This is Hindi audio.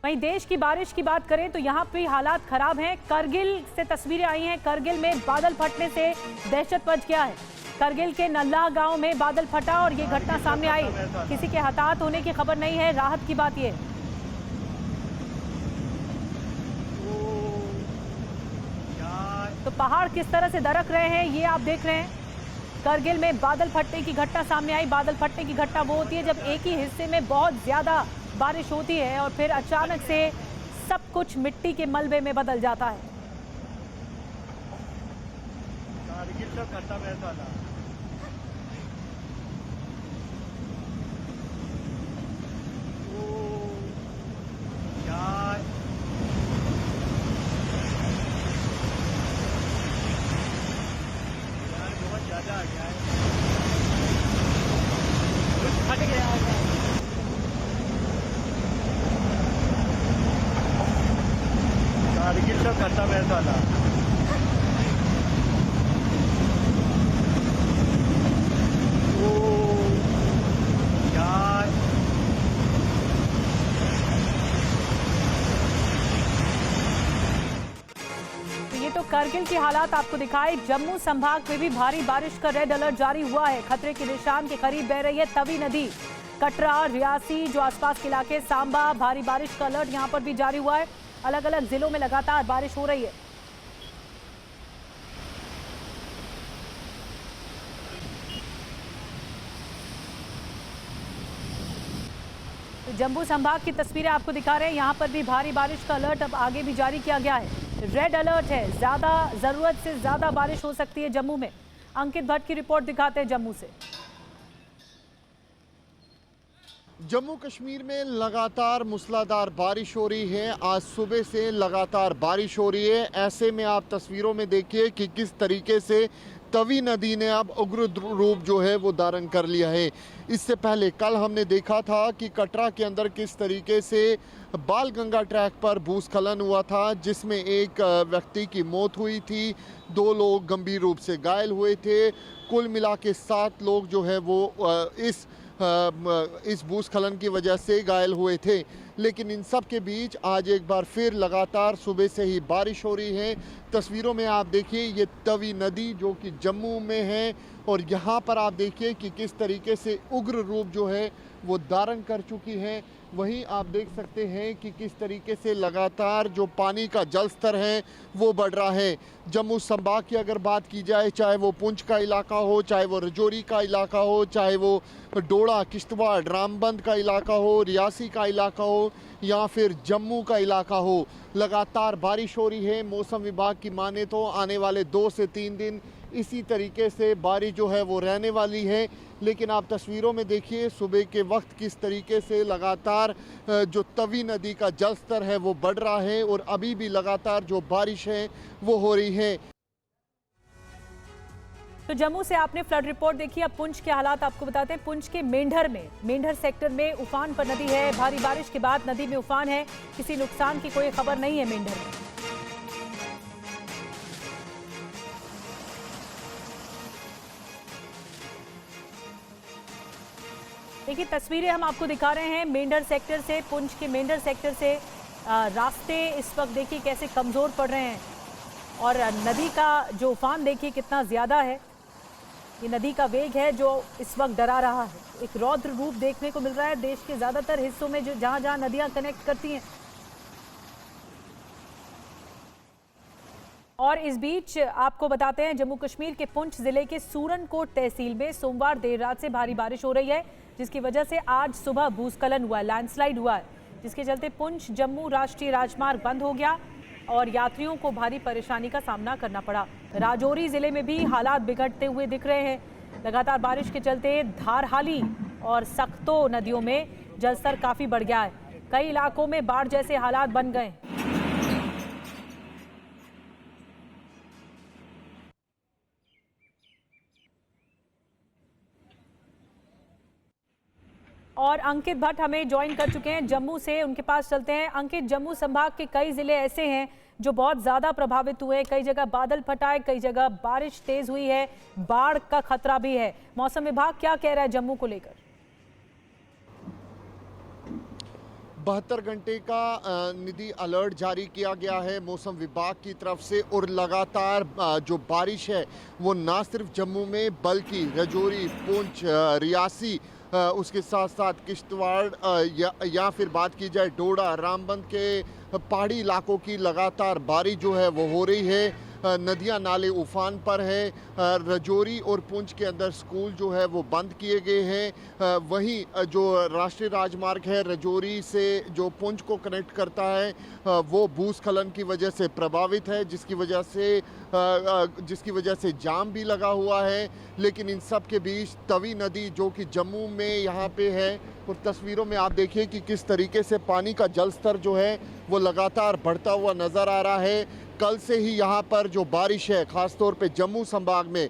वहीं देश की बारिश की बात करें तो यहाँ पे हालात खराब हैं। करगिल से तस्वीरें आई हैं। करगिल में बादल फटने से दहशत मच गया है। करगिल के नल्ला गांव में बादल फटा और ये घटना सामने आई। किसी के हताहत होने की खबर नहीं है। राहत की बात ये है। तो पहाड़ किस तरह से दरक रहे हैं ये आप देख रहे हैं। करगिल में बादल फटने की घटना सामने आई। बादल फटने की घटना वो होती है जब एक ही हिस्से में बहुत ज्यादा बारिश होती है और फिर अचानक से सब कुछ मिट्टी के मलबे में बदल जाता है। कारगिल का खत्म है साला। ज्यादा आ गया है। फट गया है। कारगिल तो खत्म है साला। तो करगिल की हालात आपको दिखाए। जम्मू संभाग में भी भारी बारिश का रेड अलर्ट जारी हुआ है। खतरे के निशान के करीब बह रही है तवी नदी। कटरा, रियासी जो आसपास के इलाके, सांबा, भारी बारिश का अलर्ट यहां पर भी जारी हुआ है। अलग अलग जिलों में लगातार बारिश हो रही है। तो जम्मू संभाग की तस्वीरें आपको दिखा रहे हैं। यहां पर भी भारी बारिश का अलर्ट अब आगे भी जारी किया गया है। रेड अलर्ट है। ज्यादा जरूरत से ज्यादा बारिश हो सकती है जम्मू में। अंकित भट्ट की रिपोर्ट दिखाते हैं जम्मू से। जम्मू कश्मीर में लगातार मूसलाधार बारिश हो रही है। आज सुबह से लगातार बारिश हो रही है। ऐसे में आप तस्वीरों में देखिए कि किस तरीके से तवी नदी ने अब उग्र रूप जो है वो धारण कर लिया है। इससे पहले कल हमने देखा था कि कटरा के अंदर किस तरीके से बाल गंगा ट्रैक पर भूस्खलन हुआ था, जिसमें एक व्यक्ति की मौत हुई थी, 2 लोग गंभीर रूप से घायल हुए थे। कुल मिला के 7 लोग जो है वो इस भूस्खलन की वजह से घायल हुए थे। लेकिन इन सब के बीच आज एक बार फिर लगातार सुबह से ही बारिश हो रही है। तस्वीरों में आप देखिए ये तवी नदी जो कि जम्मू में है और यहाँ पर आप देखिए कि किस तरीके से उग्र रूप जो है वो धारण कर चुकी है। वहीं आप देख सकते हैं कि किस तरीके से लगातार जो पानी का जल स्तर है वो बढ़ रहा है। जम्मू संभाग की अगर बात की जाए, चाहे वो पुंछ का इलाका हो, चाहे वो रजौरी का इलाका हो, चाहे वो डोडा, किश्तवाड़, रामबंद का इलाका हो, रियासी का इलाका हो या फिर जम्मू का इलाका हो, लगातार बारिश हो रही है। मौसम विभाग की माने तो आने वाले 2 से 3 दिन इसी तरीके से बारिश जो है वो रहने वाली है। लेकिन आप तस्वीरों में देखिए सुबह के वक्त किस तरीके से लगातार जो तवी नदी का जल स्तर है वो बढ़ रहा है और अभी भी लगातार जो बारिश है वो हो रही है। तो जम्मू से आपने फ्लड रिपोर्ट देखी। अब पुंछ के हालात आपको बताते हैं। पुंछ के मेंढर सेक्टर में उफान पर नदी है। भारी बारिश के बाद नदी में उफान है। किसी नुकसान की कोई खबर नहीं है मेंढर में। देखिए तस्वीरें हम आपको दिखा रहे हैं मेंढर सेक्टर से। पुंछ के मेंढर सेक्टर से रास्ते इस वक्त देखिए कैसे कमजोर पड़ रहे हैं और नदी का जो उफान देखिए कितना ज्यादा है। ये नदी का वेग है जो इस वक्त डरा रहा है। एक रौद्र रूप देखने को मिल रहा है देश के ज्यादातर हिस्सों में जो जहां नदियां कनेक्ट करती हैं। और इस बीच आपको बताते हैं जम्मू कश्मीर के पुंछ जिले के सूरनकोट तहसील में सोमवार देर रात से भारी बारिश हो रही है, जिसकी वजह से आज सुबह भूस्खलन हुआ, लैंडस्लाइड हुआ है, जिसके चलते पुंछ जम्मू राष्ट्रीय राजमार्ग बंद हो गया और यात्रियों को भारी परेशानी का सामना करना पड़ा। राजौरी जिले में भी हालात बिगड़ते हुए दिख रहे हैं। लगातार बारिश के चलते धारहाली और सख्तो नदियों में जलस्तर काफी बढ़ गया है। कई इलाकों में बाढ़ जैसे हालात बन गए। और अंकित भट्ट हमें ज्वाइन कर चुके हैं जम्मू से, उनके पास चलते हैं। अंकित, जम्मू संभाग के कई जिले ऐसे हैं जो बहुत ज्यादा प्रभावित हुए, कई जगह बादल फटाए, कई जगह बारिश तेज हुई है, बाढ़ का खतरा भी है। मौसम विभाग क्या कह रहा है जम्मू को लेकर? 72 घंटे का निधि अलर्ट जारी किया गया है मौसम विभाग की तरफ से और लगातार जो बारिश है वो ना सिर्फ जम्मू में बल्कि राजौरी, पुंछ, रियासी, उसके साथ साथ किश्तवाड़ या फिर बात की जाए डोडा, रामबंद के पहाड़ी इलाकों की लगातार बारिश जो है वो हो रही है। नदियां नाले उफान पर है। राजौरी और पुंछ के अंदर स्कूल जो है वो बंद किए गए हैं। वहीं जो राष्ट्रीय राजमार्ग है राजौरी से जो पुंछ को कनेक्ट करता है वो भूस्खलन की वजह से प्रभावित है, जिसकी वजह से जाम भी लगा हुआ है। लेकिन इन सब के बीच तवी नदी जो कि जम्मू में यहाँ पे है और तस्वीरों में आप देखिए कि किस तरीके से पानी का जल स्तर जो है वो लगातार बढ़ता हुआ नज़र आ रहा है। कल से ही यहाँ पर जो बारिश है ख़ासतौर पे जम्मू संभाग में